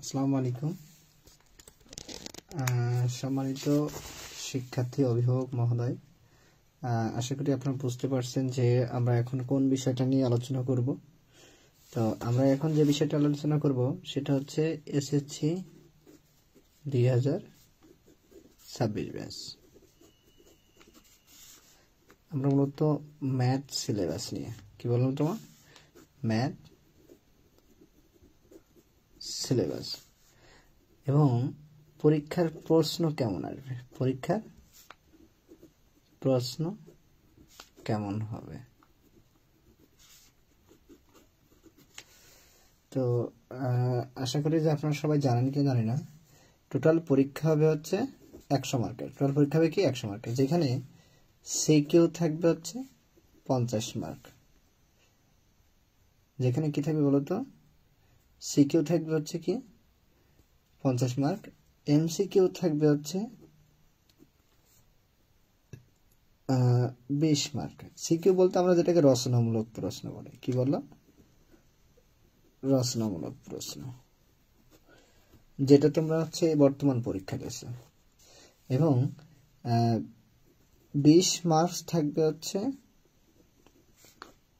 আসসালামু আলাইকুম। সম্মানিত শিক্ষার্থী অভিভাবক মহোদয়, আশা করি আপনারা বুঝতে পারছেন যে আমরা এখন কোন বিষয়টা নিয়ে আলোচনা করব। তো আমরা এখন যে বিষয়টা আলোচনা করব সেটা হচ্ছে এসএসসি 2026 ব্যাচ। আমরা মূলত ম্যাথ সিলেবাস নিয়ে, কি বললাম তোমার, ম্যাথ সিলেবাস এবং পরীক্ষার প্রশ্ন কেমন আসবে, পরীক্ষার প্রশ্ন কেমন হবে। তো আশা করি যে আপনারা সবাই জানেন কি জানি না, টোটাল পরীক্ষা হবে হচ্ছে 100 মার্কের। টোটাল পরীক্ষা হবে কি 100 মার্কের, যেখানে সিকিউ থাকবে হচ্ছে 50 মার্ক। যেখানে কি থাকবে বলতো, সিকিউ থাকবে হচ্ছে কি 50 মার্ক, এমসিকিউ থাকবে হচ্ছে 20 মার্ক। সিকিউ বলতে আমরা যেটাকে রচনামূলক প্রশ্ন বলি, কি বললাম, রচনামূলক প্রশ্ন, যেটা তোমরা হচ্ছে বর্তমান পরীক্ষা দিয়েছো। এবং 20 মার্কস থাকবে হচ্ছে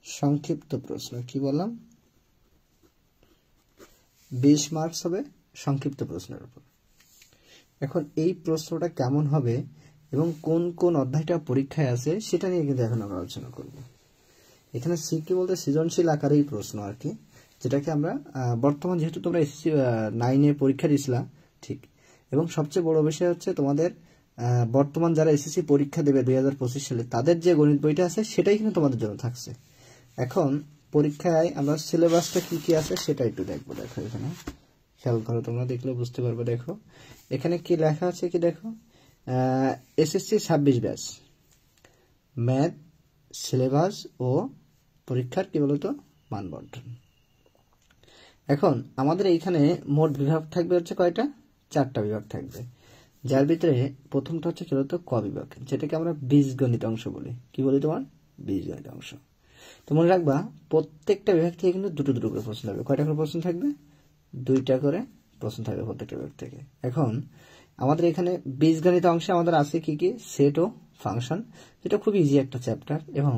সংক্ষিপ্ত প্রশ্ন, কি বললাম, 20 মার্কস হবে সংক্ষিপ্ত প্রশ্নের উপর। এখন এই প্রশ্নটা কেমন হবে এবং কোন কোন অধ্যায়টা পরীক্ষায় আছে সেটা নিয়ে কিন্তু এখন আমরা আলোচনা করব। এখানে সিকিউ বলতে সৃজনশীল আকারেই প্রশ্ন আর কি, যেটাকে আমরা বর্তমান যেহেতু তোমরা এসএসসি 9 পরীক্ষা দিয়েছিলা ঠিক, এবং সবচেয়ে বড় বিষয় হচ্ছে তোমাদের বর্তমান যারা এসএসসি পরীক্ষা দেবে 2025 সালে তাদের যে গণিত বইটা আছে সেটাই কিন্তু তোমাদের জন্য থাকছে। এখন পরীক্ষায় আমরা সিলেবাসটা কি কি আছে সেটা একটু দেখবো। দেখো এখানে খেয়াল করো, তোমরা দেখলে বুঝতে পারবে। দেখো এখানে কি লেখা আছে, কি দেখো, এসএসসি 26 ব্যাচ ম্যাথ সিলেবাস ও পরীক্ষার কি বলতো মানবন্টন। এখন আমাদের এইখানে মোট বিভাগ থাকবে হচ্ছে কয়টা, 4টা বিভাগ থাকবে, যার ভিতরে প্রথমটা হচ্ছে কি বলতো ক বিভাগ, যেটাকে আমরা বীজগণিত অংশ বলি। কি বলি তোমার, বীজগণিত অংশ। তো মনে রাখবা প্রত্যেকটা বিভাগ থেকে কিন্তু দুটো দুটো করে প্রশ্ন থাকবে। কয়টা করে প্রশ্ন থাকবে, 2টা করে প্রশ্ন থাকবে প্রত্যেকটা বিভাগ থেকে। এখন আমাদের এখানে বীজগণিত অংশে আমাদের আছে কি কি, সেট ও ফাংশন, যেটা খুব ইজি একটা চ্যাপ্টার। এবং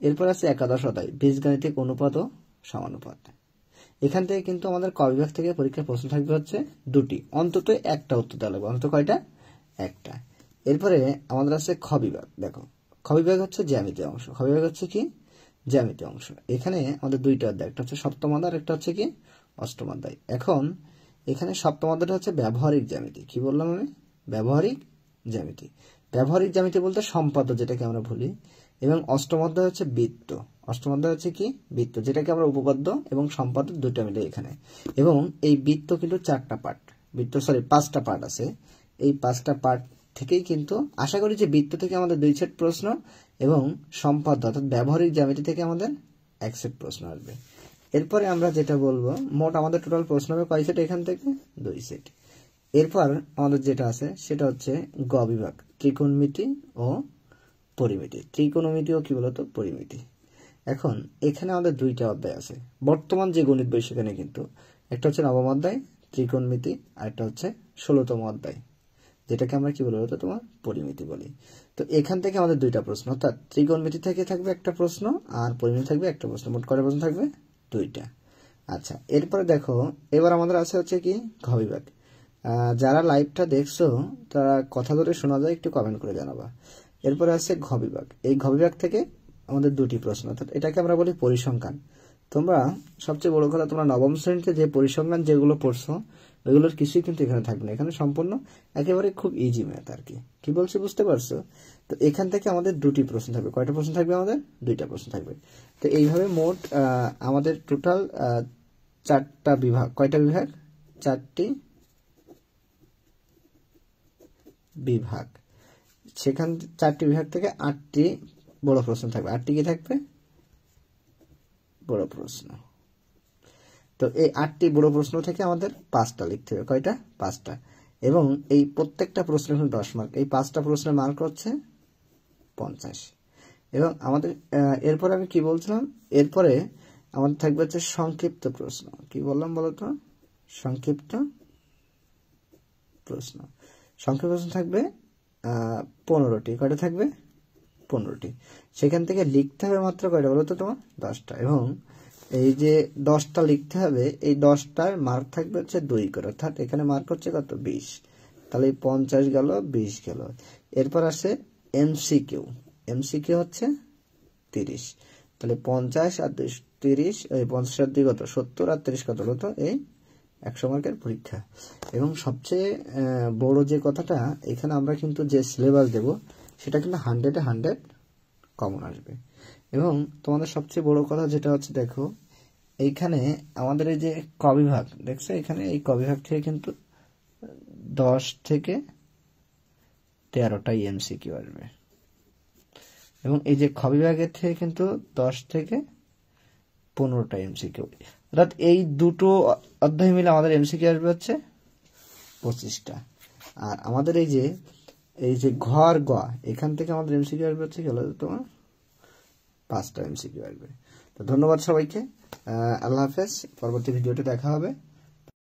এরপর আছে একাদশ অধ্যায় বীজগাণিতিক অনুপাত ও সমানুপাত। এখান থেকে কিন্তু আমাদের ক বিভাগ থেকে পরীক্ষার প্রশ্ন থাকবে হচ্ছে 2টি, অন্তত একটা উত্তর দেওয়া লাগবে, অন্তত কয়টা, একটা। এরপরে আমাদের আছে খ বিভাগ। দেখো খ বিভাগ হচ্ছে জ্যামিতি অংশ, খ বিভাগ হচ্ছে কি জ্যামিতি অংশ। এখানে আমাদের 2টা অধ্যায়, একটা হচ্ছে সপ্তম অধ্যায়, একটা হচ্ছে কি অষ্টম অধ্যায়। এখন এখানে সপ্তম অধ্যায়টা হচ্ছে ব্যবহারিক জ্যামিতি। কি বললাম আমি, ব্যবহারিক জ্যামিতি। ব্যবহারিক জ্যামিতি বলতে সম্পাদ্য, যেটাকে আমরা বলি। এবং অষ্টম অধ্যায় হচ্ছে বৃত্ত, অষ্টম অধ্যায় হচ্ছে কি বৃত্ত, যেটাকে আমরা উপপাদ্য এবং সম্পাদ্য দুইটা মিলে এখানে। এবং এই বৃত্ত কিন্তু 4টা পার্ট, বৃত্ত 5টা পার্ট আছে। এই 5টা পার্ট থেকেই কিন্তু আশা করি যে বৃত্ত থেকে আমাদের 2 সেট প্রশ্ন এবং সম্পাদ্য অর্থাৎ ব্যবহারিক জ্যামিতি থেকে আমাদের 1 সেট প্রশ্ন আসবে। এরপরে আমরা যেটা বলবো, মোট আমাদের টোটাল প্রশ্ন হবে কয় সেট, এখান থেকে 2 সেট। এরপর আমাদের যেটা আছে সেটা হচ্ছে গ বিভাগ, ত্রিকোণমিতি ও পরিমিতি। ত্রিকোণমিতি ও কি বলতো পরিমিতি। এখন এখানে আমাদের 2টা অধ্যায় আছে বর্তমান যে গণিত বই, সেখানে কিন্তু একটা হচ্ছে নবম অধ্যায় ত্রিকোণমিতি, আর একটা হচ্ছে 16তম অধ্যায়, যেটাকে আমরা কি বলবো তোমার পরিমিতি বলি। তো এখান থেকে আমাদের 2টা প্রশ্ন, অর্থাৎ ত্রিকোণমিতি থেকে থাকবে একটা প্রশ্ন আর পরিমিতি থাকবে একটা প্রশ্ন, মোট কয়টা প্রশ্ন থাকবে, 2টা। আচ্ছা, এরপরে দেখো এবার আমাদের আছে হচ্ছে কি ঘ বিভাগ। যারা লাইভটা দেখছো তারা কথা ধরে শোনা যায় একটু কমেন্ট করে জানাবা। এরপরে আছে ঘ বিভাগ। এই ঘ বিভাগ থেকে আমাদের 2টি প্রশ্ন, অর্থাৎ এটাকে আমরা বলি পরিসংখ্যান। তোমরা সবচেয়ে বড় কথা, তোমরা নবম শ্রেণীতে যে পরিসংখ্যান যেগুলো পড়ছো ওইগুলোর কিছুই কিন্তু এখানে থাকবে না। এখানে সম্পূর্ণ একেবারে খুব ইজি ম্যাথ আর কি। কি বলছি বুঝতে পারছো? তো এখান থেকে আমাদের 2টি প্রশ্ন থাকবে। কয়টা প্রশ্ন থাকবে আমাদের, 2টা প্রশ্ন থাকবে। তো এইভাবে মোট আমাদের টোটাল 4টা বিভাগ। কয়টা বিভাগ, 4টি বিভাগ। সেখান 4টি বিভাগ থেকে 8টি বড় প্রশ্ন থাকবে। 8টি কি থাকবে, বড় প্রশ্ন। তো এই 8টি বড় প্রশ্ন থেকে আমাদের 5টা লিখতে হবে। কয়টা, 5টা। এবং এই প্রত্যেকটা প্রশ্নের 10 মার্ক। এই 5টা প্রশ্নের মার্ক হচ্ছে 50। এবং আমাদের এরপরে আমি কি বলছিলাম, এরপরে আমাদের থাকবে হচ্ছে সংক্ষিপ্ত প্রশ্ন। কি বললাম বলতো, সংক্ষিপ্ত প্রশ্ন। সংক্ষিপ্ত প্রশ্ন থাকবে 15টি। কয়টা থাকবে? 15টি। সেখান থেকে লিখতে হবে মাত্র কয়টা বলো তো তোমার? 10টা। এবং এই যে 10টা লিখতে হবে, এই 10টার মার্ক থাকবে হচ্ছে 2 করে, অর্থাৎ এখানে মার্ক হচ্ছে কত? 20। তাহলে 50 গেল, 20 গেল। এরপর আসে এমসিকিউ। এমসিকিউ হচ্ছে 30। তাহলে 50 আর 30, এই 50 আর 2 কত? 70, আর 30 কত হলো? তো এই 100 মার্কের পরীক্ষা। এবং সবচেয়ে বড় যে কথাটা, এখানে আমরা কিন্তু যে সিলেবাস দেব সেটা কিন্তু 100-এ 100 কমন আসবে। এবং তোমাদের সবচেয়ে বড় কথা যেটা হচ্ছে, দেখো এইখানে আমাদের এই যে ক বিভাগ দেখছো, এখানে এই ক বিভাগ থেকে কিন্তু 10 থেকে 13টাই এমসিকিউ আসবে। এবং এই যে খ বিভাগের থেকে কিন্তু 10 থেকে 15টা এমসিকিউ। অর্থাৎ এই দুটো অধ্যায় মিলে আমাদের এমসিকিউ আসবে হচ্ছে 25টা। আর আমাদের এই যে ঘর গ, এখান থেকে আমাদের এমসিকিউ আসবে হচ্ছে কি বলতো তোমার? 5টা এমসিকিউ আসবে। তো ধন্যবাদ সবাইকে। আল্লাহ হাফেজ। পরবর্তী ভিডিওতে দেখা হবে।